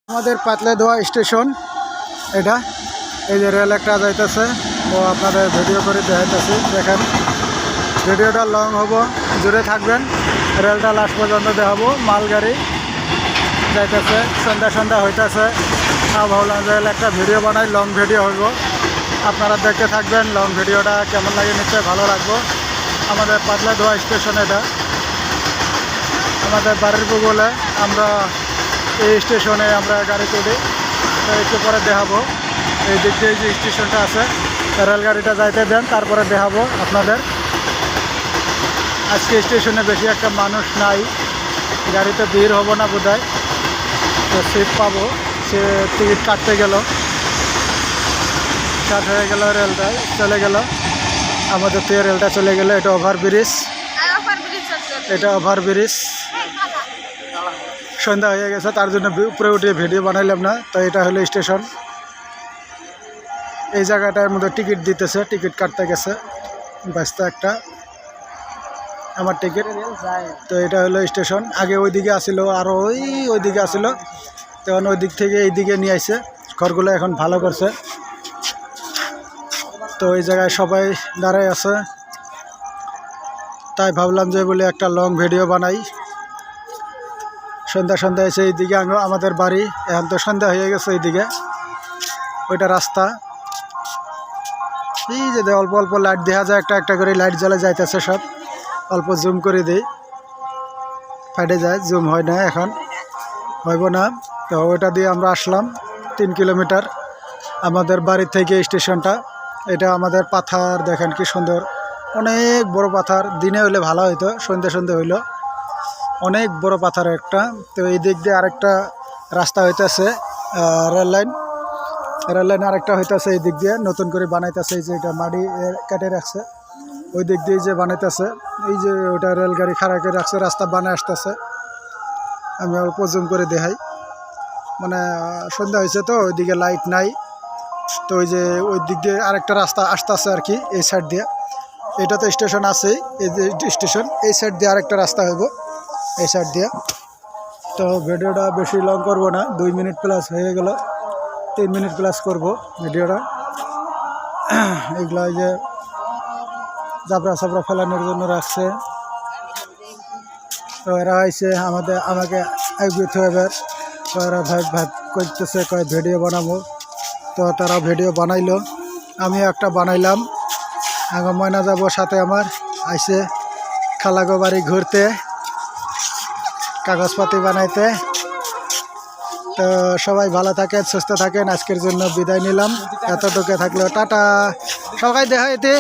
আমাদের পাতলাদোয়া স্টেশন এটা এই যে রেল একটা যাইতেছে তো আপনাদের ভিডিও করে দেখাইতেছি দেখেন ভিডিওটা লং হব জুড়ে থাকবেন রেলটা লাস্ট পর্যন্ত দেখাবো মালগাড়ি যাইতেছে সন্ধ্যা হইতেছে ভাবলাম যে একটা ভিডিও বানাই লং ভিডিও হইব আপনারা দেখতে থাকবেন লং ভিডিওটা কেমন লাগে নিশ্চয়ই ভালো লাগবো আমাদের পাতলাদোয়া স্টেশন এটা আমাদের বাড়ির বগলে আমরা এই স্টেশনে আমরা গাড়ি তুলি তো একটু পরে দেখাবো এই দিক দিয়ে যে স্টেশনটা আছে রেলগাড়িটা যাইতে দেন তারপরে দেখাবো আপনাদের আজকে স্টেশনে বেশি একটা মানুষ নাই গাড়িতে ভিড় হবো না বোধহয় তো সিট পাবো সে টিকিট কাটতে গেল স্টার্ট হয়ে গেল রেলটায় চলে গেল আমাদের তো রেলটা চলে গেল এটা ওভারব্রিজ এটা ওভারব্রিজ সন্ধ্যা হয়ে গেছে তার জন্য উপরে উঠে ভিডিও বানাইলাম না তো এটা হলো স্টেশন এই জায়গাটার মধ্যে টিকিট দিতেছে টিকিট কাটতে গেছে ব্যস্ত একটা আমার টিকিট তো এটা হলো স্টেশন আগে ওইদিকে আসিল আর ওইদিকে আসিল তখন ওই দিক থেকে এই দিকে নিয়ে আসছে ঘরগুলো এখন ভালো করছে তো এই জায়গায় সবাই দাঁড়ায় আছে তাই ভাবলাম যে বলে একটা লং ভিডিও বানাই সন্ধ্যা এসে এইদিকে আমাদের বাড়ি এখন তো সন্ধ্যা হয়ে গেছে এইদিকে ওইটা রাস্তা এই যে অল্প অল্প লাইট দেখা যায় একটা একটা করে লাইট জ্বলে যাইতেছে সব অল্প জুম করে দিই ফাইটে যায় জুম হয় না এখন হইব না তো ওইটা দিয়ে আমরা আসলাম 3 কিলোমিটার আমাদের বাড়ি থেকে স্টেশনটা এটা আমাদের পাথর দেখেন কি সুন্দর অনেক বড় পাথর দিনে হইলে ভালো হইতো সন্ধ্যে হইলো অনেক বড় পাথর একটা তো এই দিক দিয়ে আরেকটা রাস্তা হইতেছে রেল লাইন আরেকটা হইতেছে এই দিক দিয়ে নতুন করে বানাইতেছে এই যে এটা মাটি কেটে রাখছে ওই দিক দিয়ে যে বানাইতেছে এই যে ওটা রেলগাড়ি খাড়া করে রাখছে রাস্তা বানায় আসতেছে আমি অল্প জুম করে দেখাই মানে সন্ধ্যা হয়েছে তো ওইদিকে লাইট নাই তো ওই যে ওই দিক দিয়ে আরেকটা রাস্তা আসতেছে আর কি এই সাইড দিয়ে এটা তো স্টেশন আছেই এই যে স্টেশন এই সাইড দিয়ে আরেকটা রাস্তা হইব এই সাইড দিয়ে তো ভিডিওটা বেশি লং করব না 2 মিনিট প্লাস হয়ে গেল 3 মিনিট প্লাস করব ভিডিওটা এগুলো যে জাবরা ফেলানোর জন্য রাখছে তো এরা আইসে আমাকে এগিয়ে এবার তো এরা ভাই করতেছে কয় ভিডিও বানাবো তো তারা ভিডিও বানাইলো আমি একটা বানাইলাম আগে ময়না যাব সাথে আমার আইসে খালাগো বাড়ি ঘুরতে কাগজপাতি বানাইতে তো সবাই ভালো থাকেন সুস্থ থাকেন আজকের জন্য বিদায় নিলাম এতটুকু থাকলো টাটা সবাই দেখা এতে